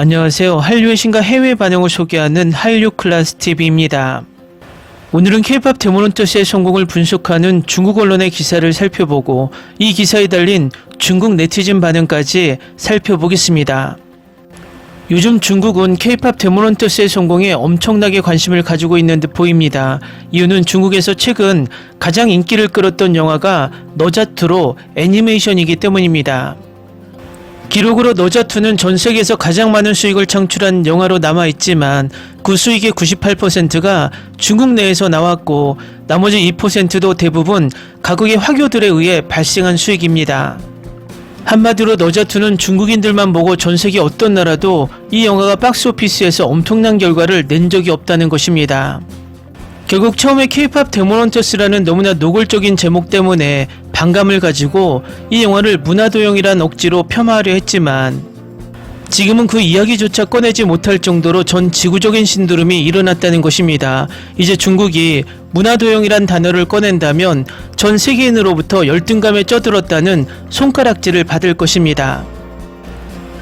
안녕하세요. 한류의 신과 해외 반응을 소개하는 한류 클래스 TV입니다. 오늘은 K-POP 데모넌터스의 성공을 분석하는 중국 언론의 기사를 살펴보고 이 기사에 달린 중국 네티즌 반응까지 살펴보겠습니다. 요즘 중국은 K-POP 데모넌터스의 성공에 엄청나게 관심을 가지고 있는 듯 보입니다. 이유는 중국에서 최근 가장 인기를 끌었던 영화가 너자투로 애니메이션이기 때문입니다. 기록으로 너자투는 전 세계에서 가장 많은 수익을 창출한 영화로 남아있지만 그 수익의 98%가 중국 내에서 나왔고 나머지 2%도 대부분 각국의 화교들에 의해 발생한 수익입니다. 한마디로 너자투는 중국인들만 보고 전 세계 어떤 나라도 이 영화가 박스오피스에서 엄청난 결과를 낸 적이 없다는 것입니다. 결국 처음에 K-POP 데모넌터스라는 너무나 노골적인 제목 때문에 반감을 가지고 이 영화를 문화도용이란 억지로 폄하하려 했지만 지금은 그 이야기조차 꺼내지 못할 정도로 전 지구적인 신두름이 일어났다는 것입니다. 이제 중국이 문화도용이란 단어를 꺼낸다면 전 세계인으로부터 열등감에 쪄들었다는 손가락질을 받을 것입니다.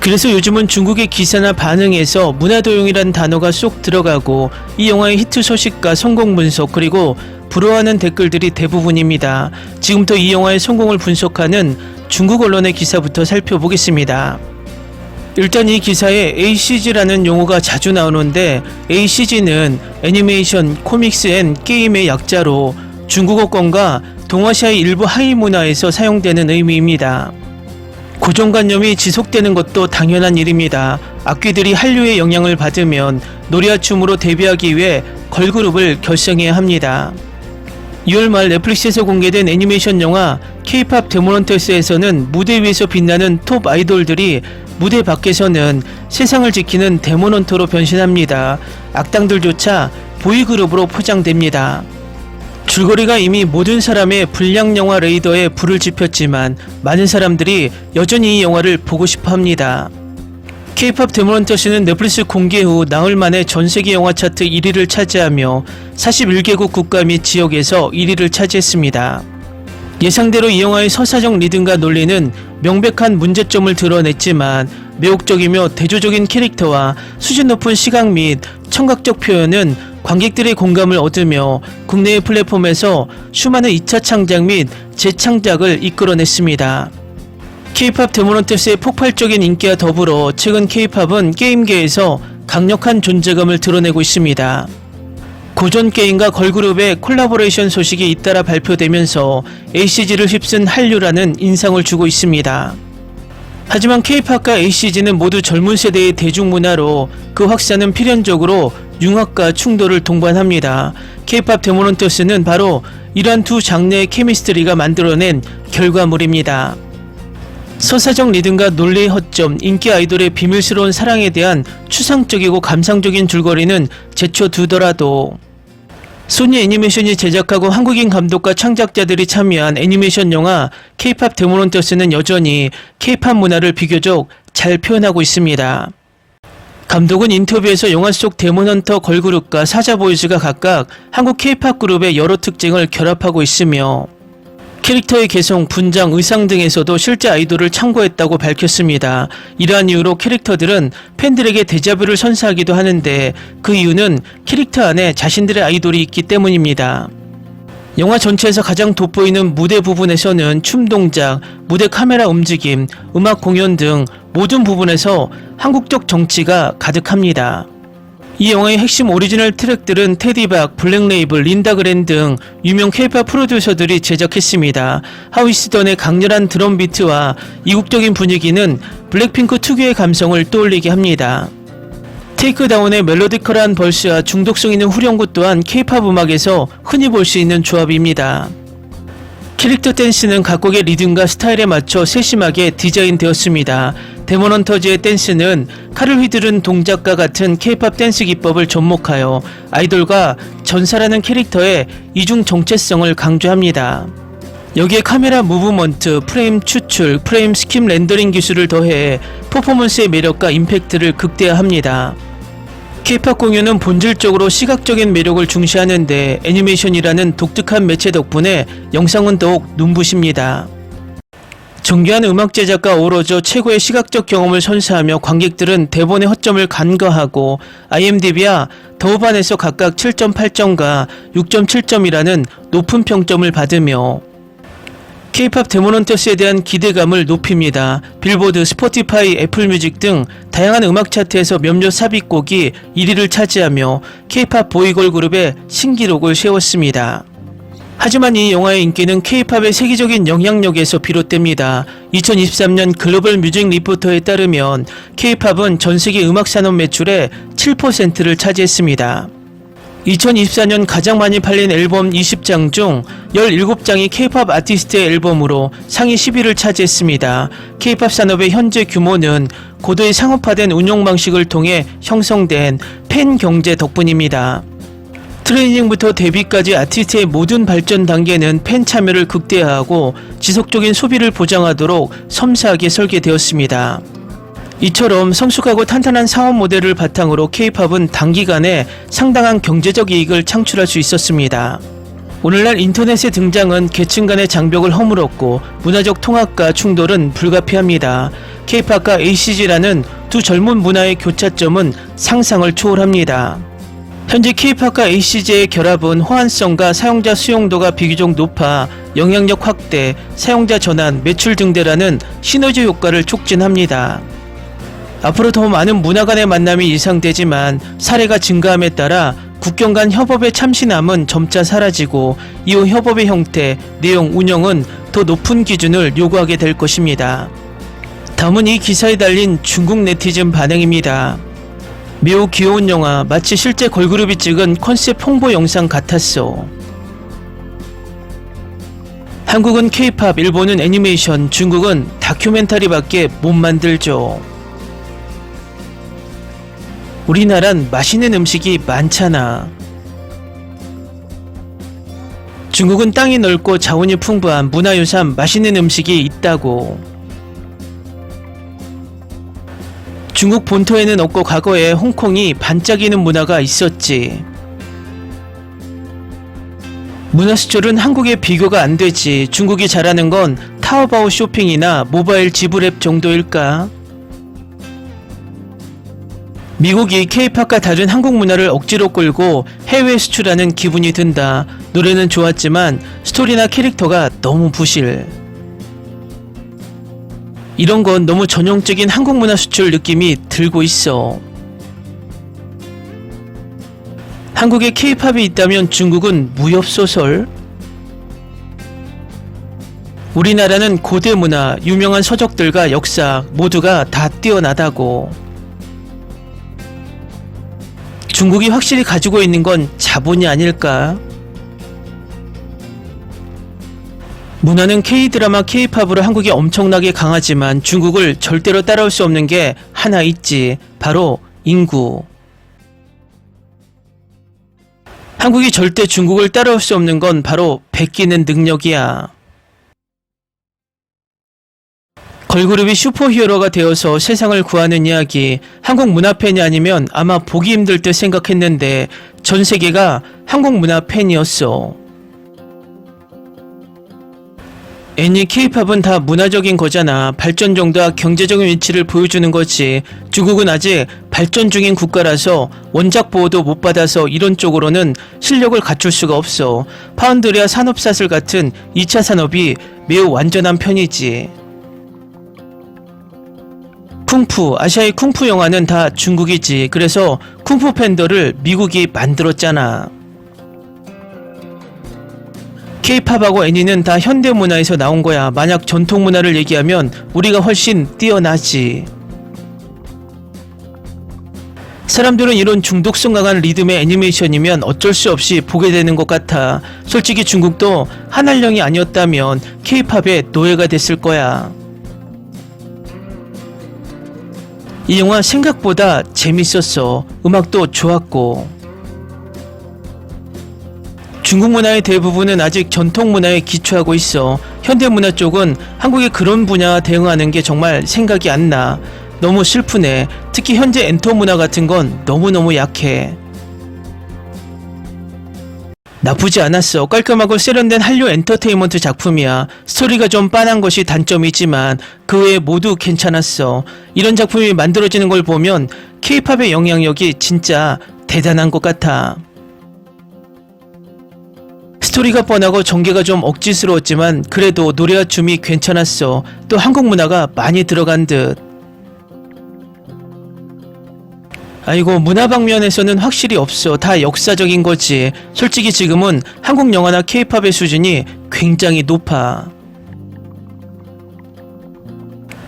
그래서 요즘은 중국의 기사나 반응에서 문화도용이란 단어가 쏙 들어가고 이 영화의 히트 소식과 성공 분석 그리고 부러워하는 댓글들이 대부분입니다. 지금부터 이 영화의 성공을 분석하는 중국 언론의 기사부터 살펴보겠습니다. 일단 이 기사에 ACG라는 용어가 자주 나오는데 ACG는 애니메이션, 코믹스 앤 게임의 약자로 중국어권과 동아시아의 일부 하위 문화에서 사용되는 의미입니다. 고정관념이 지속되는 것도 당연한 일입니다. 악귀들이 한류의 영향을 받으면 노래와 춤으로 데뷔하기 위해 걸그룹을 결성해야 합니다. 2월 말 넷플릭스에서 공개된 애니메이션 영화 K-POP 데모넌터스에서는 무대 위에서 빛나는 톱 아이돌들이 무대 밖에서는 세상을 지키는 데모넌터로 변신합니다. 악당들조차 보이그룹으로 포장됩니다. 줄거리가 이미 모든 사람의 불량 영화 레이더에 불을 지폈지만 많은 사람들이 여전히 이 영화를 보고 싶어 합니다. K-POP 데모넌터스는 넷플릭스 공개 후 나흘 만에 전세계 영화 차트 1위를 차지하며 41개국 국가 및 지역에서 1위를 차지했습니다. 예상대로 이 영화의 서사적 리듬과 논리는 명백한 문제점을 드러냈지만 매혹적이며 대조적인 캐릭터와 수준 높은 시각 및 청각적 표현은 관객들의 공감을 얻으며 국내의 플랫폼에서 수많은 2차 창작 및 재창작을 이끌어냈습니다. K-POP 데모넌터스의 폭발적인 인기와 더불어 최근 K-POP은 게임계에서 강력한 존재감을 드러내고 있습니다. 고전 게임과 걸그룹의 콜라보레이션 소식이 잇따라 발표되면서 ACG를 휩쓴 한류라는 인상을 주고 있습니다. 하지만 K-POP과 ACG는 모두 젊은 세대의 대중문화로 그 확산은 필연적으로 융합과 충돌을 동반합니다. K-POP 데모넌터스는 바로 이러한 두 장르의 케미스트리가 만들어낸 결과물입니다. 서사적 리듬과 논리의 허점, 인기 아이돌의 비밀스러운 사랑에 대한 추상적이고 감상적인 줄거리는 제쳐두더라도 소니 애니메이션이 제작하고 한국인 감독과 창작자들이 참여한 애니메이션 영화 K-POP 데모넌터스는 여전히 K-POP 문화를 비교적 잘 표현하고 있습니다. 감독은 인터뷰에서 영화 속 데모넌터 걸그룹과 사자보이즈가 각각 한국 K-POP 그룹의 여러 특징을 결합하고 있으며 캐릭터의 개성, 분장, 의상 등에서도 실제 아이돌을 참고했다고 밝혔습니다. 이러한 이유로 캐릭터들은 팬들에게 데자뷰를 선사하기도 하는데 그 이유는 캐릭터 안에 자신들의 아이돌이 있기 때문입니다. 영화 전체에서 가장 돋보이는 무대 부분에서는 춤 동작, 무대 카메라 움직임, 음악 공연 등 모든 부분에서 한국적 정치가 가득합니다. 이 영화의 핵심 오리지널 트랙들은 테디박, 블랙레이블, 린다그랜 등 유명 K-POP 프로듀서들이 제작했습니다. 하위스던의 강렬한 드럼 비트와 이국적인 분위기는 블랙핑크 특유의 감성을 떠올리게 합니다. 테이크다운의 멜로디컬한 벌스와 중독성 있는 후렴구 또한 K-POP 음악에서 흔히 볼 수 있는 조합입니다. 캐릭터 댄스는 각국의 리듬과 스타일에 맞춰 세심하게 디자인되었습니다. 데모넌터즈의 댄스는 칼을 휘두른 동작과 같은 K-POP 댄스 기법을 접목하여 아이돌과 전사라는 캐릭터의 이중 정체성을 강조합니다. 여기에 카메라 무브먼트, 프레임 추출, 프레임 스킵 렌더링 기술을 더해 퍼포먼스의 매력과 임팩트를 극대화합니다. K-POP 공연은 본질적으로 시각적인 매력을 중시하는데 애니메이션이라는 독특한 매체 덕분에 영상은 더욱 눈부십니다. 존귀한 음악 제작과 어우러져 최고의 시각적 경험을 선사하며 관객들은 대본의 허점을 간과하고 IMDb와 더우반에서 각각 7.8점과 6.7점이라는 높은 평점을 받으며 K-팝 데모넌터스에 대한 기대감을 높입니다. 빌보드, 스포티파이, 애플뮤직 등 다양한 음악 차트에서 몇몇 삽입곡이 1위를 차지하며 K-팝 보이걸 그룹의 신기록을 세웠습니다. 하지만 이 영화의 인기는 K-팝의 세계적인 영향력에서 비롯됩니다. 2023년 글로벌 뮤직 리포터에 따르면 K-팝은 전세계 음악산업 매출의 7%를 차지했습니다. 2024년 가장 많이 팔린 앨범 20장 중 17장이 K-팝 아티스트의 앨범으로 상위 10위를 차지했습니다. K-팝 산업의 현재 규모는 고도의 상업화된 운영 방식을 통해 형성된 팬 경제 덕분입니다. 트레이닝부터 데뷔까지 아티스트의 모든 발전 단계는 팬 참여를 극대화하고 지속적인 소비를 보장하도록 섬세하게 설계되었습니다. 이처럼 성숙하고 탄탄한 사업 모델을 바탕으로 K-팝은 단기간에 상당한 경제적 이익을 창출할 수 있었습니다. 오늘날 인터넷의 등장은 계층 간의 장벽을 허물었고 문화적 통합과 충돌은 불가피합니다. K-팝과 ACG라는 두 젊은 문화의 교차점은 상상을 초월합니다. 현재 K-팝과 ACG의 결합은 호환성과 사용자 수용도가 비교적 높아 영향력 확대, 사용자 전환, 매출 증대라는 시너지 효과를 촉진합니다. 앞으로 더 많은 문화 간의 만남이 예상되지만 사례가 증가함에 따라 국경 간 협업의 참신함은 점차 사라지고 이후 협업의 형태, 내용, 운영은 더 높은 기준을 요구하게 될 것입니다. 다음은 이 기사에 달린 중국 네티즌 반응입니다. 매우 귀여운 영화, 마치 실제 걸그룹이 찍은 컨셉 홍보 영상 같았어. 한국은 K-팝, 일본은 애니메이션, 중국은 다큐멘터리밖에 못 만들죠. 우리나란 맛있는 음식이 많잖아. 중국은 땅이 넓고 자원이 풍부한 문화유산 맛있는 음식이 있다고. 중국 본토에는 없고 과거에 홍콩이 반짝이는 문화가 있었지. 문화 수출은 한국에 비교가 안 되지. 중국이 잘하는 건 타오바오 쇼핑이나 모바일 지불 앱 정도일까? 미국이 K-팝과 다른 한국 문화를 억지로 끌고 해외 수출하는 기분이 든다. 노래는 좋았지만 스토리나 캐릭터가 너무 부실. 이런 건 너무 전형적인 한국 문화 수출 느낌이 들고 있어. 한국에 K-팝이 있다면 중국은 무협소설? 우리나라는 고대 문화, 유명한 서적들과 역사 모두가 다 뛰어나다고. 중국이 확실히 가지고 있는 건 자본이 아닐까? 문화는 K-드라마, K-팝으로 한국이 엄청나게 강하지만 중국을 절대로 따라올 수 없는 게 하나 있지. 바로 인구. 한국이 절대 중국을 따라올 수 없는 건 바로 베끼는 능력이야. 걸그룹이 슈퍼히어로가 되어서 세상을 구하는 이야기, 한국 문화 팬이 아니면 아마 보기 힘들 듯 생각했는데 전 세계가 한국 문화 팬이었어. 애니 K-팝은 다 문화적인 거잖아. 발전 정도와 경제적인 위치를 보여주는 거지. 중국은 아직 발전 중인 국가라서 원작 보호도 못 받아서 이런 쪽으로는 실력을 갖출 수가 없어. 파운드리아 산업사슬 같은 2차 산업이 매우 완전한 편이지. 쿵푸, 아시아의 쿵푸 영화는 다 중국이지. 그래서 쿵푸 팬더를 미국이 만들었잖아. K-팝하고 애니는 다 현대 문화에서 나온 거야. 만약 전통 문화를 얘기하면 우리가 훨씬 뛰어나지. 사람들은 이런 중독성 강한 리듬의 애니메이션이면 어쩔 수 없이 보게 되는 것 같아. 솔직히 중국도 한할령이 아니었다면 K-팝의 노예가 됐을 거야. 이 영화 생각보다 재밌었어. 음악도 좋았고. 중국 문화의 대부분은 아직 전통 문화에 기초하고 있어. 현대 문화 쪽은 한국의 그런 분야와 대응하는 게 정말 생각이 안 나. 너무 슬프네. 특히 현재 엔터 문화 같은 건 너무너무 약해. 나쁘지 않았어. 깔끔하고 세련된 한류 엔터테인먼트 작품이야. 스토리가 좀 빤한 것이 단점이지만 그 외에 모두 괜찮았어. 이런 작품이 만들어지는 걸 보면 K-팝의 영향력이 진짜 대단한 것 같아. 스토리가 뻔하고 전개가 좀 억지스러웠지만 그래도 노래와 춤이 괜찮았어. 또 한국 문화가 많이 들어간 듯. 아이고, 문화 방면에서는 확실히 없어. 다 역사적인 거지. 솔직히 지금은 한국 영화나 K-팝의 수준이 굉장히 높아.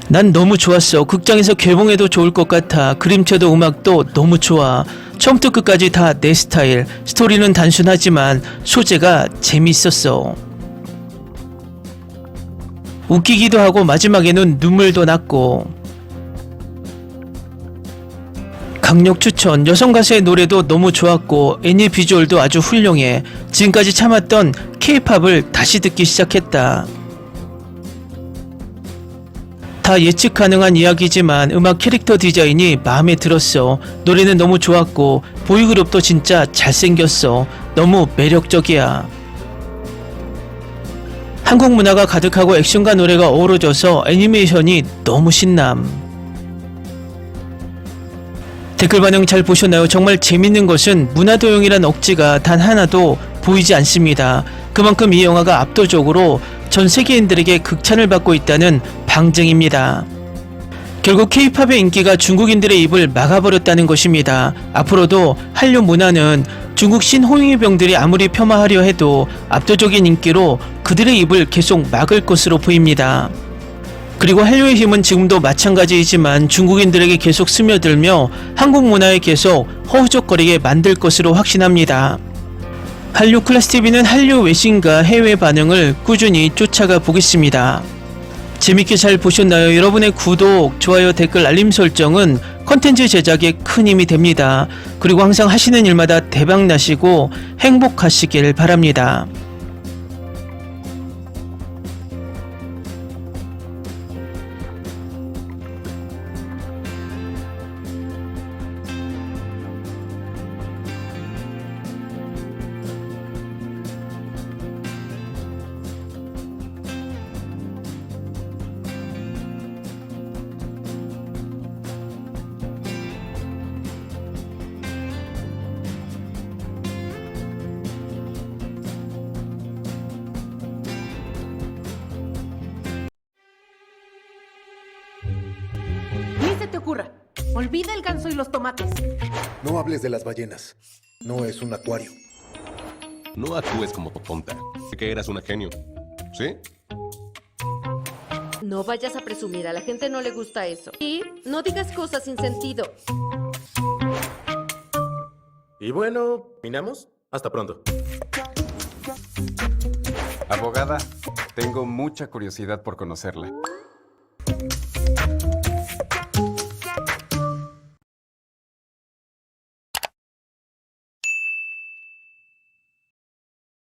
난 너무 좋았어. 극장에서 개봉해도 좋을 것 같아. 그림체도 음악도 너무 좋아. 처음부터 끝까지 다 내 스타일. 스토리는 단순하지만 소재가 재밌었어. 웃기기도 하고 마지막에는 눈물도 났고. 강력 추천. 여성 가수의 노래도 너무 좋았고 애니 비주얼도 아주 훌륭해. 지금까지 참았던 K-팝을 다시 듣기 시작했다. 다 예측 가능한 이야기지만 음악 캐릭터 디자인이 마음에 들었어. 노래는 너무 좋았고 보이그룹도 진짜 잘생겼어. 너무 매력적이야. 한국 문화가 가득하고 액션과 노래가 어우러져서 애니메이션이 너무 신남. 댓글 반응 잘 보셨나요? 정말 재밌는 것은 문화도용이란 억지가 단 하나도 보이지 않습니다. 그만큼 이 영화가 압도적으로 전 세계인들에게 극찬을 받고 있다는 방증입니다. 결국 K-팝의 인기가 중국인들의 입을 막아버렸다는 것입니다. 앞으로도 한류 문화는 중국 신호위병들이 아무리 폄하하려 해도 압도적인 인기로 그들의 입을 계속 막을 것으로 보입니다. 그리고 한류의 힘은 지금도 마찬가지이지만 중국인들에게 계속 스며들며 한국 문화에 계속 허우적거리게 만들 것으로 확신합니다. 한류 클래스TV는 한류 외신과 해외 반응을 꾸준히 쫓아가 보겠습니다. 재밌게 잘 보셨나요? 여러분의 구독, 좋아요, 댓글, 알림 설정은 컨텐츠 제작에 큰 힘이 됩니다. 그리고 항상 하시는 일마다 대박 나시고 행복하시길 바랍니다. Ni se te ocurra. Olvida el ganso y los tomates. No hables de las ballenas. No es un acuario. No actúes como tonta. Que eras una genio. ¿Sí? No vayas a presumir, a la gente no le gusta eso. Y no digas cosas sin sentido. Y bueno, ¿terminamos? Hasta pronto. Abogada, tengo mucha curiosidad por conocerla.